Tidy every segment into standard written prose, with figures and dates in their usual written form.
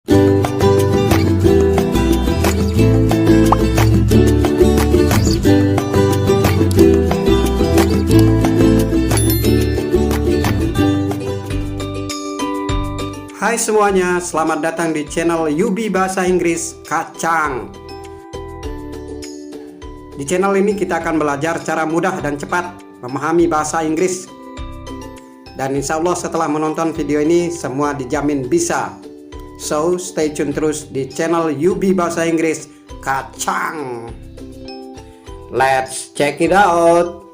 Hai semuanya, selamat datang di channel Yubi Bahasa Inggris Kacang. Di channel ini kita akan belajar cara mudah dan cepat memahami bahasa Inggris. Dan insya Allah setelah menonton video ini semua dijamin bisa. So stay tune terus di channel Yubi Bahasa Inggris Kacang. Let's check it out.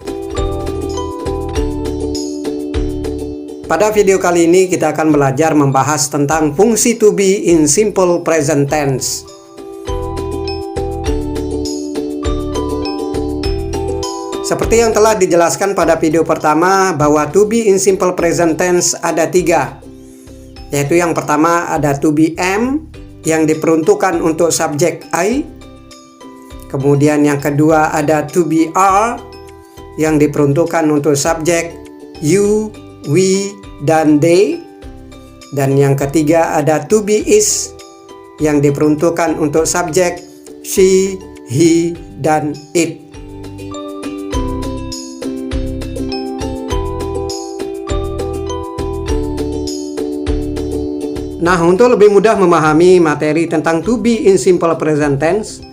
Pada video kali ini kita akan belajar membahas tentang fungsi to be in simple present tense. Seperti yang telah dijelaskan pada video pertama bahwa to be in simple present tense ada 3. Yaitu yang pertama ada to be am yang diperuntukkan untuk subjek I. Kemudian yang kedua ada to be are yang diperuntukkan untuk subjek you, we, dan they. Dan yang ketiga ada to be is yang diperuntukkan untuk subjek she, he, dan it. Nah, untuk lebih mudah memahami materi tentang to be in simple present tense,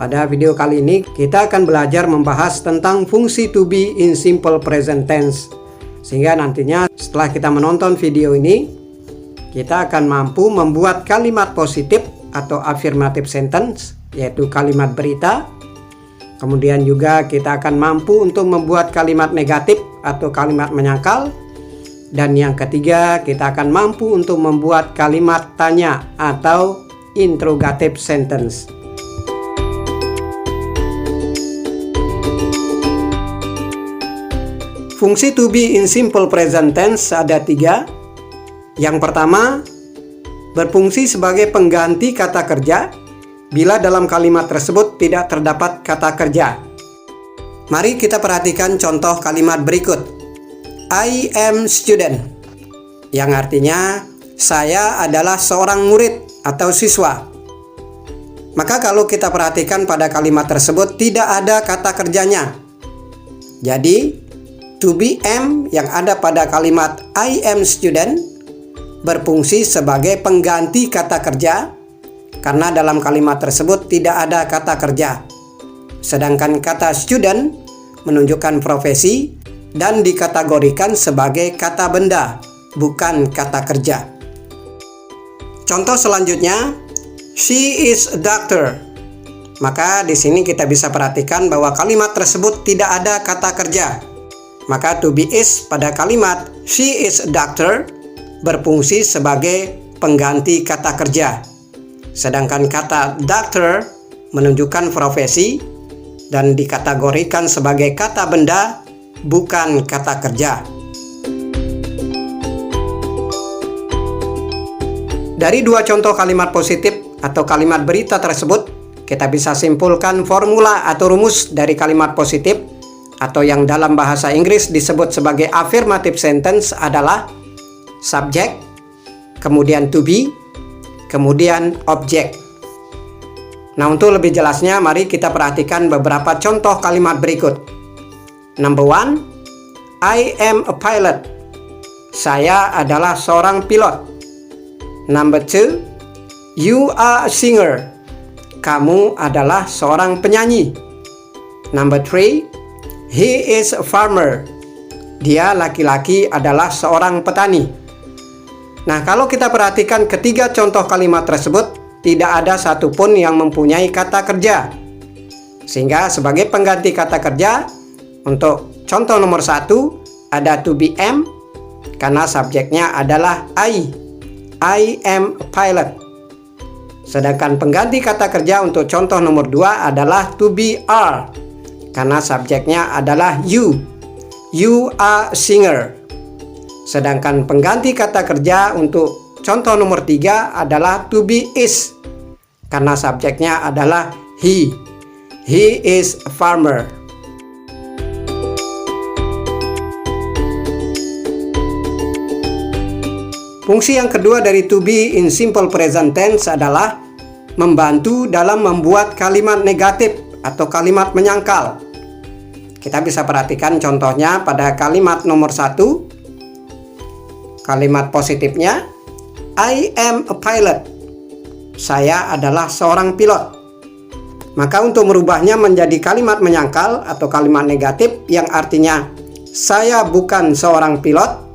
pada video kali ini kita akan belajar membahas tentang fungsi to be in simple present tense. Sehingga nantinya setelah kita menonton video ini, kita akan mampu membuat kalimat positif atau affirmative sentence, yaitu kalimat berita. Kemudian juga kita akan mampu untuk membuat kalimat negatif atau kalimat menyangkal. Dan yang ketiga, kita akan mampu untuk membuat kalimat tanya atau interrogative sentence. Fungsi to be in simple present tense ada 3. Yang pertama, berfungsi sebagai pengganti kata kerja bila dalam kalimat tersebut tidak terdapat kata kerja. Mari kita perhatikan contoh kalimat berikut. I am student, yang artinya saya adalah seorang murid atau siswa. Maka kalau kita perhatikan pada kalimat tersebut tidak ada kata kerjanya. Jadi to be am yang ada pada kalimat I am student berfungsi sebagai pengganti kata kerja karena dalam kalimat tersebut tidak ada kata kerja. Sedangkan kata student menunjukkan profesi dan dikategorikan sebagai kata benda, bukan kata kerja. Contoh selanjutnya, she is a doctor. Maka di sini kita bisa perhatikan bahwa kalimat tersebut tidak ada kata kerja. Maka to be is pada kalimat she is a doctor berfungsi sebagai pengganti kata kerja. Sedangkan kata doctor menunjukkan profesi dan dikategorikan sebagai kata benda, bukan kata kerja. Dari dua contoh kalimat positif atau kalimat berita tersebut, kita bisa simpulkan formula atau rumus dari kalimat positif atau yang dalam bahasa Inggris disebut sebagai affirmative sentence adalah subject, kemudian to be, kemudian object. Nah, untuk lebih jelasnya mari kita perhatikan beberapa contoh kalimat berikut. Number 1, I am a pilot. Saya adalah seorang pilot. Number 2, you are a singer. Kamu adalah seorang penyanyi. Number 3, he is a farmer. Dia laki-laki adalah seorang petani. Nah, kalau kita perhatikan ketiga contoh kalimat tersebut, tidak ada satupun yang mempunyai kata kerja. Sehingga sebagai pengganti kata kerja, untuk contoh nomor 1, ada to be am, karena subjeknya adalah I am a pilot. Sedangkan pengganti kata kerja untuk contoh nomor 2 adalah to be are, karena subjeknya adalah you are a singer. Sedangkan pengganti kata kerja untuk contoh nomor 3 adalah to be is, karena subjeknya adalah he is a farmer. Fungsi yang kedua dari to be in simple present tense adalah membantu dalam membuat kalimat negatif atau kalimat menyangkal. Kita bisa perhatikan contohnya pada kalimat nomor 1. Kalimat positifnya, I am a pilot. Saya adalah seorang pilot. Maka untuk merubahnya menjadi kalimat menyangkal atau kalimat negatif yang artinya saya bukan seorang pilot,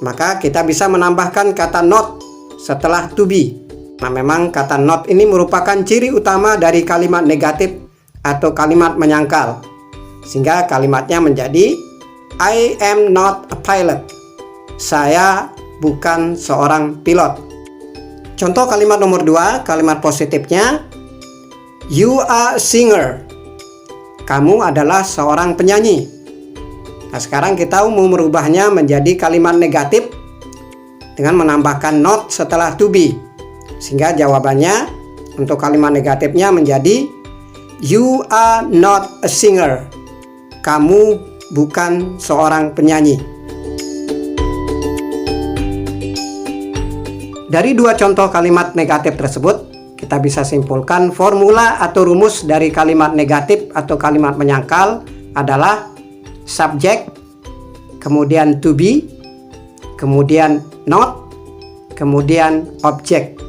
maka kita bisa menambahkan kata not setelah to be. Nah, memang kata not ini merupakan ciri utama dari kalimat negatif atau kalimat menyangkal. Sehingga kalimatnya menjadi I am not a pilot. Saya bukan seorang pilot. Contoh kalimat nomor 2, kalimat positifnya, you are a singer. Kamu adalah seorang penyanyi. Nah, sekarang kita mau merubahnya menjadi kalimat negatif dengan menambahkan not setelah to be. Sehingga jawabannya untuk kalimat negatifnya menjadi you are not a singer. Kamu bukan seorang penyanyi. Dari dua contoh kalimat negatif tersebut, kita bisa simpulkan formula atau rumus dari kalimat negatif atau kalimat menyangkal adalah subjek, kemudian to be, kemudian not, kemudian objek.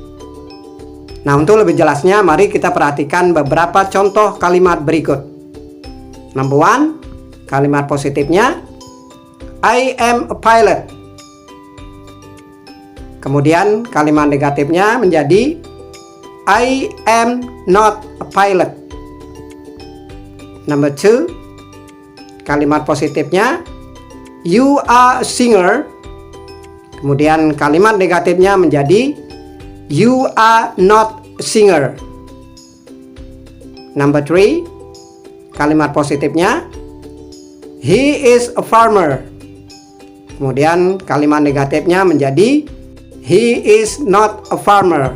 Nah, untuk lebih jelasnya, mari kita perhatikan beberapa contoh kalimat berikut. Number 1, kalimat positifnya, I am a pilot. Kemudian kalimat negatifnya menjadi I am not a pilot. Number 2, kalimat positifnya you are a singer. Kemudian kalimat negatifnya menjadi you are not a singer. Number 3, kalimat positifnya he is a farmer. Kemudian kalimat negatifnya menjadi he is not a farmer.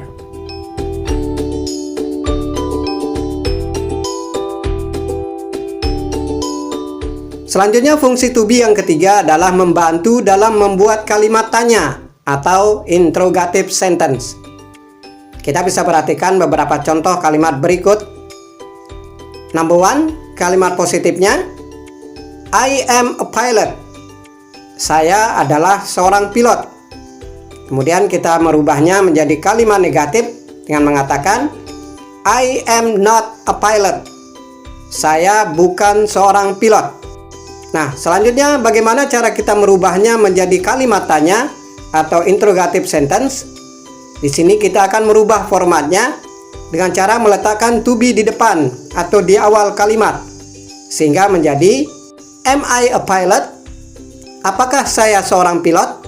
Selanjutnya fungsi to be yang ketiga adalah membantu dalam membuat kalimat tanya atau interrogative sentence. Kita bisa perhatikan beberapa contoh kalimat berikut. Number 1, kalimat positifnya I am a pilot. Saya adalah seorang pilot. Kemudian kita merubahnya menjadi kalimat negatif dengan mengatakan I am not a pilot. Saya bukan seorang pilot. Nah, selanjutnya bagaimana cara kita merubahnya menjadi kalimat tanya atau interrogative sentence? Di sini kita akan merubah formatnya dengan cara meletakkan to be di depan atau di awal kalimat. Sehingga menjadi am I a pilot? Apakah saya seorang pilot?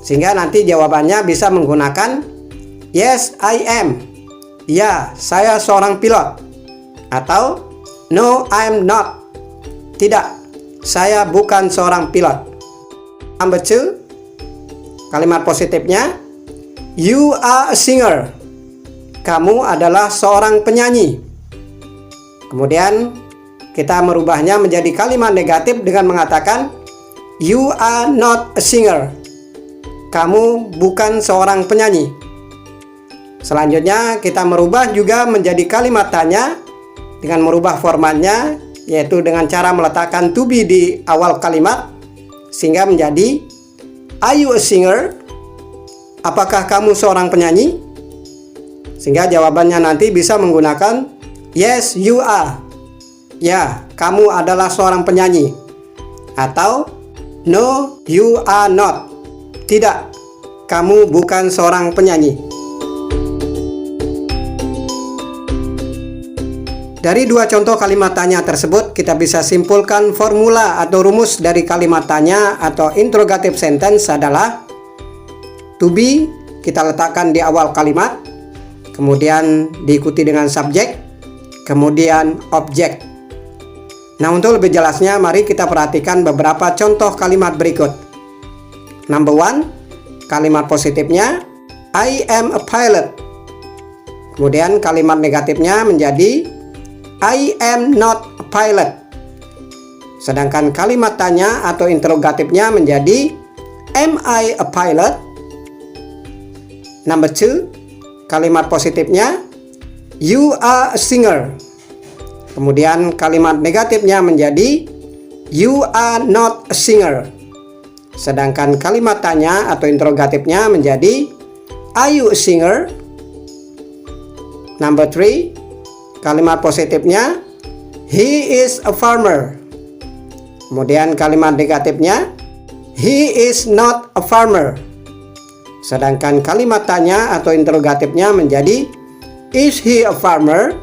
Sehingga nanti jawabannya bisa menggunakan yes, I am. Ya, saya seorang pilot. Atau no, I'm not. Tidak, saya bukan seorang pilot. Number 2, kalimat positifnya you are a singer. Kamu adalah seorang penyanyi. Kemudian kita merubahnya menjadi kalimat negatif dengan mengatakan you are not a singer. Kamu bukan seorang penyanyi. Selanjutnya kita merubah juga menjadi kalimat tanya dengan merubah formatnya, yaitu dengan cara meletakkan to be di awal kalimat sehingga menjadi are you a singer? Apakah kamu seorang penyanyi? Sehingga jawabannya nanti bisa menggunakan yes, you are. Ya, kamu adalah seorang penyanyi. Atau no, you are not. Tidak, kamu bukan seorang penyanyi. Dari dua contoh kalimat tanya tersebut, kita bisa simpulkan formula atau rumus dari kalimat tanya atau interrogative sentence adalah to be kita letakkan di awal kalimat, kemudian diikuti dengan subjek, kemudian objek. Nah, untuk lebih jelasnya, mari kita perhatikan beberapa contoh kalimat berikut. Number 1, kalimat positifnya I am a pilot. Kemudian kalimat negatifnya menjadi I am not a pilot. Sedangkan kalimat tanya atau interrogatifnya menjadi am I a pilot? Number 2, kalimat positifnya you are a singer. Kemudian kalimat negatifnya menjadi you are not a singer. Sedangkan kalimat tanya atau interrogatifnya menjadi are you a singer? Number 3, kalimat positifnya he is a farmer. Kemudian kalimat negatifnya he is not a farmer. Sedangkan kalimat tanya atau interrogatifnya menjadi is he a farmer?